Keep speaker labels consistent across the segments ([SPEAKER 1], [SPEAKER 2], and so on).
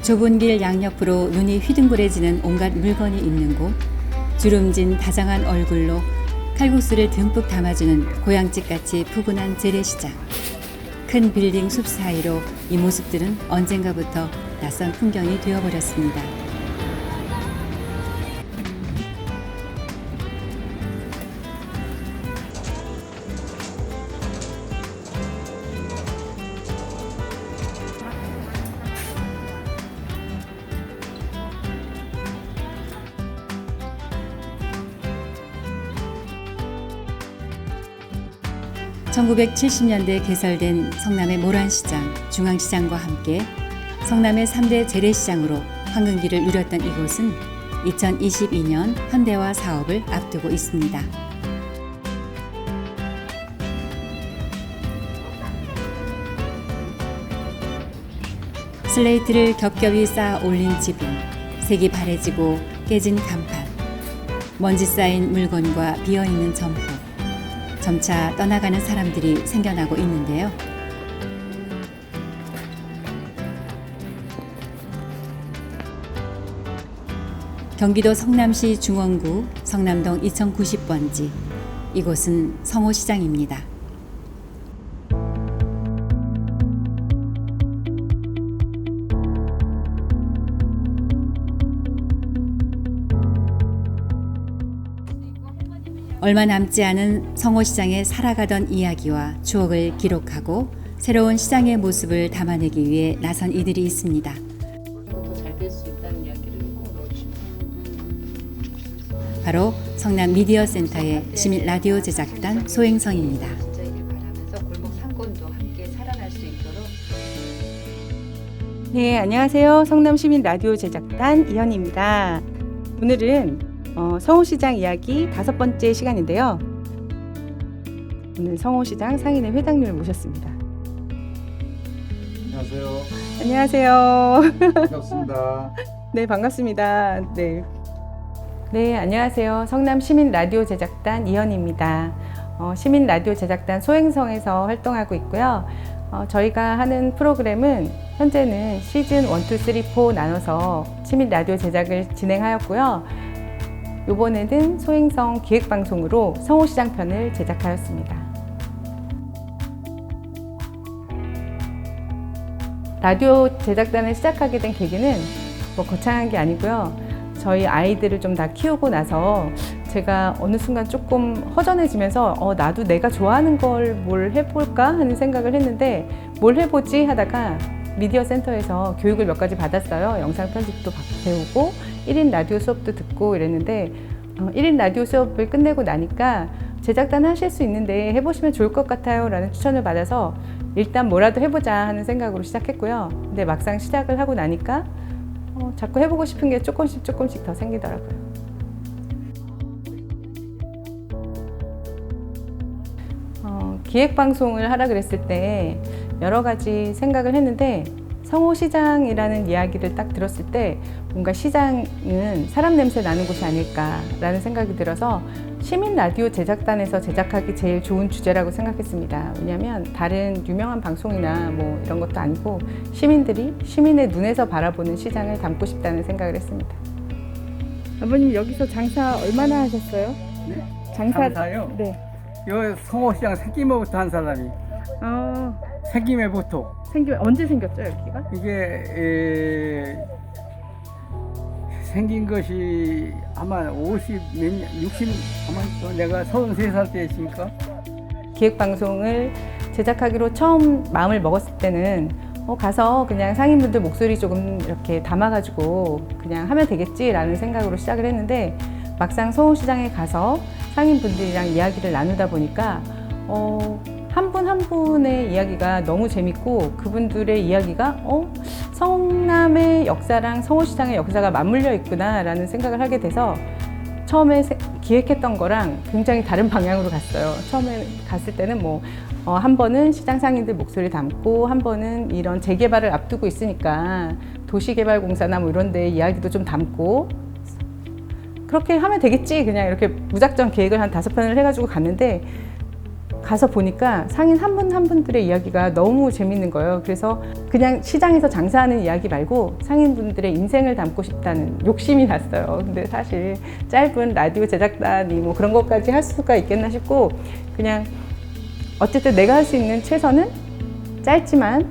[SPEAKER 1] 좁은 길 양옆으로 눈이 휘둥그레지는 온갖 물건이 있는 곳, 주름진 다정한 얼굴로 칼국수를 듬뿍 담아주는 고향집같이 푸근한 재래시장. 큰 빌딩 숲 사이로 이 모습들은 언젠가부터 낯선 풍경이 되어버렸습니다. (1970년대) 개설된 성남의 모란시장, 중앙시장과 함께 성남의 3대 재래시장으로 황금기를 누렸던 이곳은 2022년 현대화 사업을 앞두고 있습니다. 슬레이트를 겹겹이 쌓아 올린 지붕, 색이 바래지고 깨진 간판, 먼지 쌓인 물건과 비어있는 점포, 점차 떠나가는 사람들이 생겨나고 있는데요. 경기도 성남시 중원구 성남동 2090번지, 이곳은 성호시장입니다. 얼마 남지 않은 성호시장에 살아가던 이야기와 추억을 기록하고 새로운 시장의 모습을 담아내기 위해 나선 이들이 있습니다.
[SPEAKER 2] 더 잘 될 수 있다는 이야기를 꼭 넣어주시면.
[SPEAKER 1] 바로 성남 미디어 센터의 시민 라디오 제작단 소행성입니다.
[SPEAKER 2] 진짜 이길 바라면서 골목 상권도 함께 살아날 수 있도록.
[SPEAKER 3] 네, 안녕하세요. 성남 시민 라디오 제작단 이현입니다. 오늘은 성호시장 이야기 5번째 시간인데요. 오늘 성호시장 상인회 회장님을 모셨습니다.
[SPEAKER 4] 안녕하세요.
[SPEAKER 3] 안녕하세요.
[SPEAKER 4] 반갑습니다.
[SPEAKER 3] 네, 반갑습니다. 네, 안녕하세요. 성남 시민 라디오 제작단 이현입니다. 시민 라디오 제작단 소행성에서 활동하고 있고요. 저희가 하는 프로그램은 현재는 시즌 1, 2, 3, 4 나눠서 시민 라디오 제작을 진행하였고요. 이번에는 소행성 기획방송으로 성호시장 편을 제작하였습니다. 라디오 제작단을 시작하게 된 계기는 거창한 게 아니고요. 저희 아이들을 좀 다 키우고 나서 제가 어느 순간 조금 허전해지면서 나도 내가 좋아하는 걸 뭘 해볼까 하는 생각을 했는데 뭘 해보지 하다가 미디어 센터에서 교육을 몇 가지 받았어요. 영상 편집도 배우고 1인 라디오 수업도 듣고 이랬는데 1인 라디오 수업을 끝내고 나니까 제작단 하실 수 있는데 해보시면 좋을 것 같아요 라는 추천을 받아서 일단 뭐라도 해보자 하는 생각으로 시작했고요. 근데 막상 시작을 하고 나니까 자꾸 해보고 싶은 게 조금씩 더 생기더라고요. 기획방송을 하라 그랬을 때 여러 가지 생각을 했는데 성호시장이라는 이야기를 딱 들었을 때 뭔가 시장은 사람 냄새 나는 곳이 아닐까라는 생각이 들어서 시민 라디오 제작단에서 제작하기 제일 좋은 주제라고 생각했습니다. 왜냐하면 다른 유명한 방송이나 뭐 이런 것도 아니고 시민들이 시민의 눈에서 바라보는 시장을 담고 싶다는 생각을 했습니다. 아버님 여기서 장사 얼마나 하셨어요?
[SPEAKER 4] 네?
[SPEAKER 3] 장사요? 네.
[SPEAKER 4] 요 성호시장 생김에부터 한 사람이. 생김에부터.
[SPEAKER 3] 언제 생겼죠 여기가?
[SPEAKER 4] 이게 생긴 것이 아마 50 몇 년, 60 아마 내가 33살 때였으니까.
[SPEAKER 3] 기획방송을 제작하기로 처음 마음을 먹었을 때는 가서 그냥 상인분들 목소리 조금 이렇게 담아가지고 그냥 하면 되겠지라는 생각으로 시작을 했는데 막상 성호시장에 가서 상인분들이랑 이야기를 나누다 보니까 한 분 한 분의 이야기가 너무 재밌고 그분들의 이야기가 성남의 역사랑 성호시장의 역사가 맞물려 있구나 라는 생각을 하게 돼서 처음에 기획했던 거랑 굉장히 다른 방향으로 갔어요. 처음에 갔을 때는 한 번은 시장 상인들 목소리 담고 한 번은 이런 재개발을 앞두고 있으니까 도시개발공사나 이런 데 이야기도 좀 담고 그렇게 하면 되겠지 그냥 이렇게 무작정 계획을 한 5편을 해가지고 갔는데 가서 보니까 상인 한 분 한 분들의 이야기가 너무 재밌는 거예요. 그래서 그냥 시장에서 장사하는 이야기 말고 상인분들의 인생을 담고 싶다는 욕심이 났어요. 근데 사실 짧은 라디오 제작단이 뭐 그런 것까지 할 수가 있겠나 싶고, 그냥 어쨌든 내가 할 수 있는 최선은 짧지만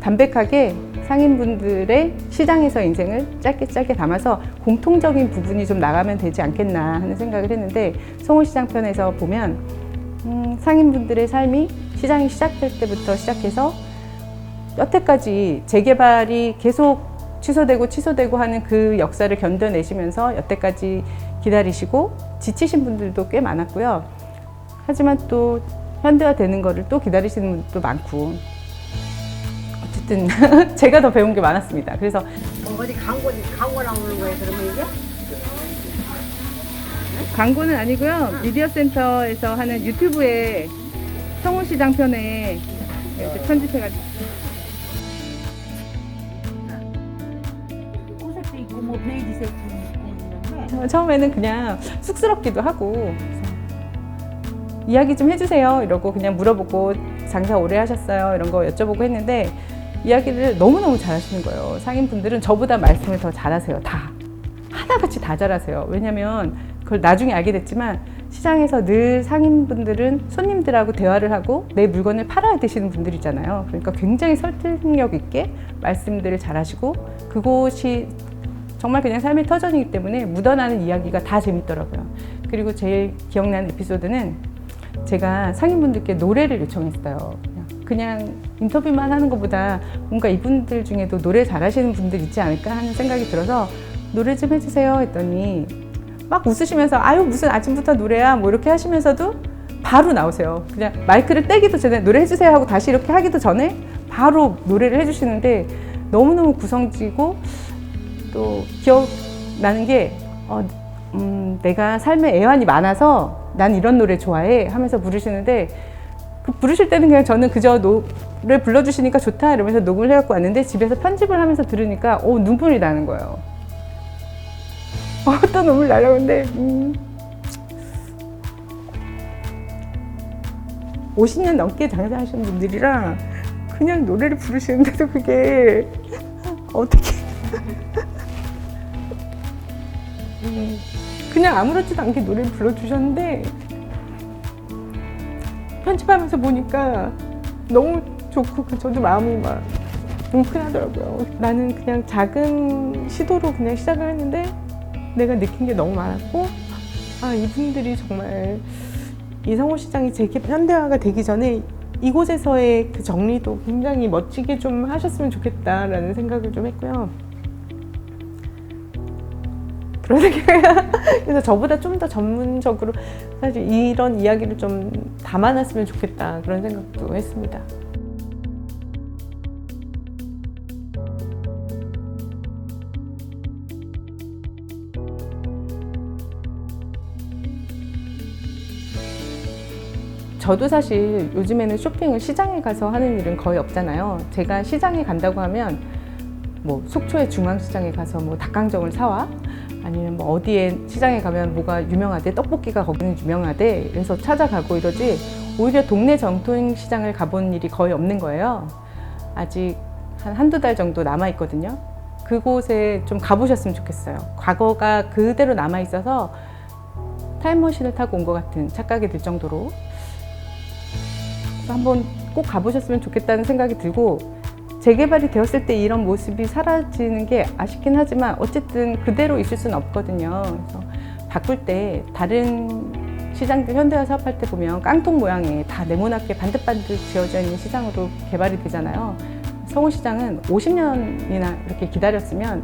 [SPEAKER 3] 담백하게 상인분들의 시장에서 인생을 짧게 담아서 공통적인 부분이 좀 나가면 되지 않겠나 하는 생각을 했는데, 성호시장 편에서 보면 상인분들의 삶이 시장이 시작될 때부터 시작해서 여태까지 재개발이 계속 취소되고 하는 그 역사를 견뎌내시면서 여태까지 기다리시고 지치신 분들도 꽤 많았고요. 하지만 또 현대화되는 거를 또 기다리시는 분들도 많고, 어쨌든 제가 더 배운 게 많았습니다. 그래서
[SPEAKER 5] 어디 광고 나오는 거예요, 그러면 이게?
[SPEAKER 3] 광고는 아니고요. 미디어 센터에서 하는 유튜브에 성호시장 편에 이렇게 편집해가지고.
[SPEAKER 5] 호색도 있고 뭐 베이지색도 있고 있는데
[SPEAKER 3] 처음에는 그냥 쑥스럽기도 하고, 그래서 이야기 좀 해주세요 이러고 그냥 물어보고, 장사 오래 하셨어요 이런 거 여쭤보고 했는데 이야기를 너무너무 잘하시는 거예요. 상인분들은 저보다 말씀을 더 잘하세요. 다 하나같이 다 잘하세요. 왜냐면 그걸 나중에 알게 됐지만, 시장에서 늘 상인분들은 손님들하고 대화를 하고 내 물건을 팔아야 되시는 분들이잖아요. 그러니까 굉장히 설득력 있게 말씀들을 잘하시고, 그곳이 정말 그냥 삶의 터전이기 때문에 묻어나는 이야기가 다 재밌더라고요. 그리고 제일 기억나는 에피소드는 제가 상인분들께 노래를 요청했어요. 그냥 인터뷰만 하는 것보다 뭔가 이분들 중에도 노래 잘하시는 분들 있지 않을까 하는 생각이 들어서 노래 좀 해주세요 했더니 막 웃으시면서 아유 무슨 아침부터 노래야 뭐 이렇게 하시면서도 바로 나오세요. 그냥 마이크를 떼기도 전에 노래 해주세요 하고 다시 이렇게 하기도 전에 바로 노래를 해주시는데 너무너무 구성지고, 또 기억나는 게 내가 삶에 애환이 많아서 난 이런 노래 좋아해 하면서 부르시는데, 그 부르실 때는 그냥 저는 그저 노래 불러주시니까 좋다 이러면서 녹음을 해갖고 왔는데, 집에서 편집을 하면서 들으니까 눈물이 나는 거예요. 또 눈물 나려고 했는데 50년 넘게 장사하시는 분들이라 그냥 노래를 부르시는데도 그게 어떻게 그냥 아무렇지도 않게 노래를 불러주셨는데, 편집하면서 보니까 너무 좋고 저도 마음이 막 뭉클하더라고요. 나는 그냥 작은 시도로 그냥 시작을 했는데 내가 느낀 게 너무 많았고, 이분들이 정말 이 성호시장이 현대화가 되기 전에 이곳에서의 그 정리도 굉장히 멋지게 좀 하셨으면 좋겠다라는 생각을 좀 했고요. 그래서 저보다 좀 더 전문적으로 사실 이런 이야기를 좀 담아놨으면 좋겠다 그런 생각도 했습니다. 저도 사실 요즘에는 쇼핑을 시장에 가서 하는 일은 거의 없잖아요. 제가 시장에 간다고 하면 뭐 속초의 중앙시장에 가서 뭐 닭강정을 사와, 아니면 뭐 어디에 시장에 가면 뭐가 유명하대, 떡볶이가 거기는 유명하대, 그래서 찾아가고 이러지, 오히려 동네 전통시장을 가본 일이 거의 없는 거예요. 아직 한두 달 정도 남아있거든요. 그곳에 좀 가보셨으면 좋겠어요. 과거가 그대로 남아있어서 타임머신을 타고 온 것 같은 착각이 들 정도로. 한번 꼭 가보셨으면 좋겠다는 생각이 들고, 재개발이 되었을 때 이런 모습이 사라지는 게 아쉽긴 하지만 어쨌든 그대로 있을 수는 없거든요. 그래서 바꿀 때 다른 시장들 현대화 사업할 때 보면 깡통 모양의 다 네모나게 반듯반듯 지어져 있는 시장으로 개발이 되잖아요. 성호시장은 50년이나 이렇게 기다렸으면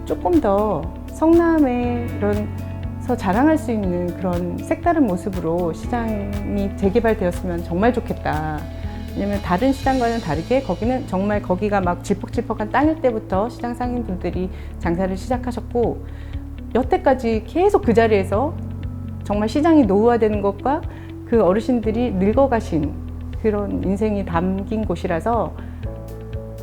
[SPEAKER 3] 조금 더 성남의 이런서 자랑할 수 있는 그런 색다른 모습으로 시장이 재개발되었으면 정말 좋겠다. 왜냐면 다른 시장과는 다르게 거기는 정말 거기가 막 질퍽질퍽한 땅일 때부터 시장 상인분들이 장사를 시작하셨고, 여태까지 계속 그 자리에서 정말 시장이 노후화되는 것과 그 어르신들이 늙어가신 그런 인생이 담긴 곳이라서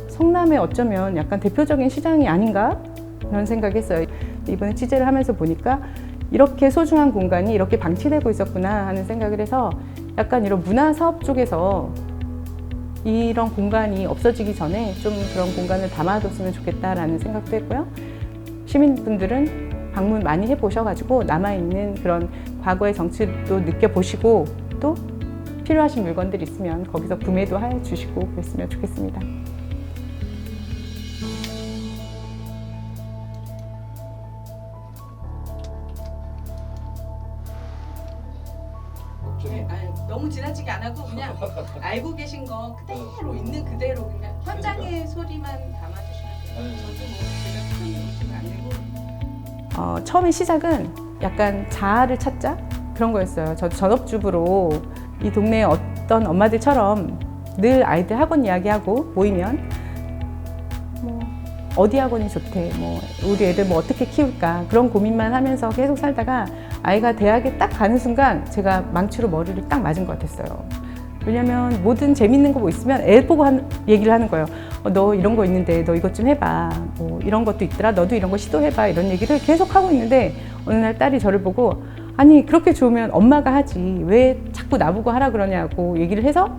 [SPEAKER 3] 성남에 어쩌면 약간 대표적인 시장이 아닌가 그런 생각했어요. 이번에 취재를 하면서 보니까 이렇게 소중한 공간이 이렇게 방치되고 있었구나 하는 생각을 해서 약간 이런 문화사업 쪽에서 이런 공간이 없어지기 전에 좀 그런 공간을 담아뒀으면 좋겠다라는 생각도 했고요. 시민분들은 방문 많이 해보셔가지고 남아있는 그런 과거의 정치도 느껴보시고 또 필요하신 물건들이 있으면 거기서 구매도 해주시고 그랬으면 좋겠습니다.
[SPEAKER 6] 너무 지나치게 안 하고 그냥 알고 계신 거 그대로 있는 그대로 그냥 현장의 소리만 담아주시면 돼요. 저도 뭐 제가 큰 욕심 안 내고.
[SPEAKER 3] 처음에 시작은 약간 자아를 찾자 그런 거였어요. 저도 전업주부로 이 동네에 어떤 엄마들처럼 늘 아이들 학원 이야기하고 모이면 뭐 어디 학원이 좋대, 뭐 우리 애들 뭐 어떻게 키울까 그런 고민만 하면서 계속 살다가 아이가 대학에 딱 가는 순간 제가 망치로 머리를 딱 맞은 것 같았어요. 왜냐면 뭐든 재밌는 거 뭐 있으면 애 보고 얘기를 하는 거예요. 너 이런 거 있는데 너 이것 좀 해봐. 뭐 이런 것도 있더라. 너도 이런 거 시도해봐. 이런 얘기를 계속 하고 있는데 어느 날 딸이 저를 보고 아니 그렇게 좋으면 엄마가 하지 왜 자꾸 나보고 하라 그러냐고 얘기를 해서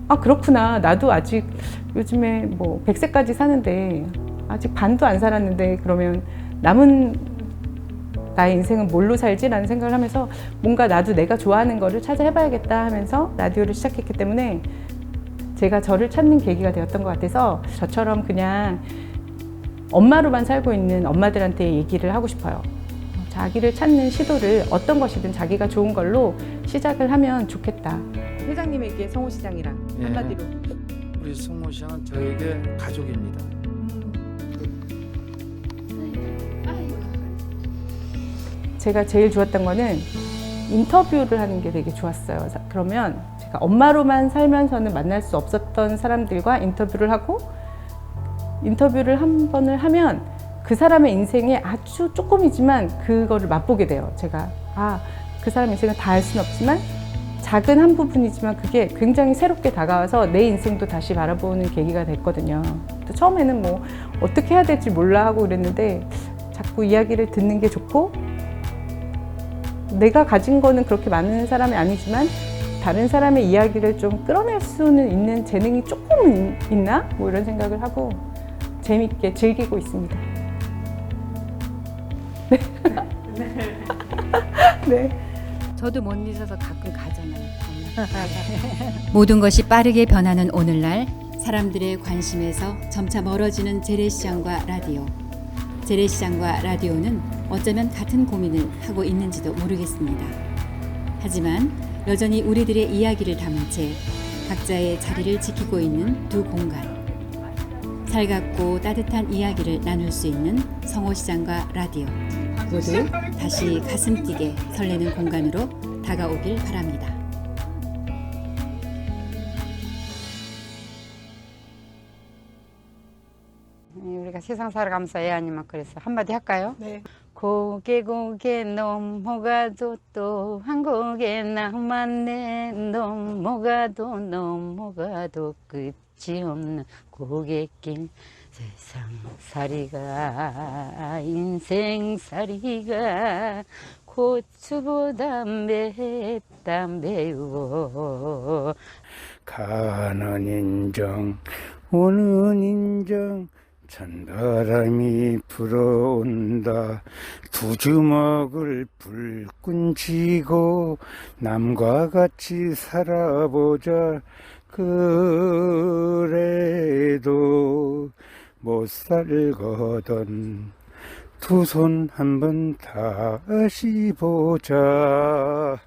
[SPEAKER 3] 아 그렇구나. 나도 아직 요즘에 뭐 100세까지 사는데 아직 반도 안 살았는데 그러면 남은 나의 인생은 뭘로 살지라는 생각을 하면서 뭔가 나도 내가 좋아하는 거를 찾아 해봐야겠다 하면서 라디오를 시작했기 때문에 제가 저를 찾는 계기가 되었던 것 같아서 저처럼 그냥 엄마로만 살고 있는 엄마들한테 얘기를 하고 싶어요. 자기를 찾는 시도를 어떤 것이든 자기가 좋은 걸로 시작을 하면 좋겠다. 회장님에게 성호시장이랑
[SPEAKER 7] 예.
[SPEAKER 3] 한마디로.
[SPEAKER 7] 우리 성모시장은 저에게 가족입니다.
[SPEAKER 3] 제가 제일 좋았던 거는 인터뷰를 하는 게 되게 좋았어요. 그러면 제가 엄마로만 살면서는 만날 수 없었던 사람들과 인터뷰를 하고 인터뷰를 한 번을 하면 그 사람의 인생에 아주 조금이지만 그거를 맛보게 돼요. 제가 그 사람 인생을 다 알 수는 없지만 작은 한 부분이지만 그게 굉장히 새롭게 다가와서 내 인생도 다시 바라보는 계기가 됐거든요. 또 처음에는 뭐 어떻게 해야 될지 몰라 하고 그랬는데 자꾸 이야기를 듣는 게 좋고 내가 가진 거는 그렇게 많은 사람이 아니지만 다른 사람의 이야기를 좀 끌어낼 수는 있는 재능이 조금은 있나? 뭐 이런 생각을 하고 재밌게 즐기고 있습니다. 네. 네.
[SPEAKER 5] 저도 못 잊어서 가끔 가잖아요.
[SPEAKER 1] 모든 것이 빠르게 변하는 오늘날 사람들의 관심에서 점차 멀어지는 재래시장과 라디오. 재래시장과 라디오는 어쩌면 같은 고민을 하고 있는지도 모르겠습니다. 하지만 여전히 우리들의 이야기를 담은 채 각자의 자리를 지키고 있는 두 공간. 살갑고 따뜻한 이야기를 나눌 수 있는 성호시장과 라디오. 모두 다시 가슴 뛰게 설레는 공간으로 다가오길 바랍니다.
[SPEAKER 8] 우리가 세상 살아가면서 애아님만 그래서 한마디 할까요?
[SPEAKER 3] 네.
[SPEAKER 8] 고개 넘어가도 또 한국에 남았네. 넘어가도 끝이 없는 고갯길. 세상살이가 인생살이가 고추보다 맵다 매워.
[SPEAKER 4] 가는 인정 오는 인정 찬바람이 불어온다. 두 주먹을 불끈 쥐고 남과 같이 살아보자. 그래도 못 살거든 두 손 한번 다시 보자.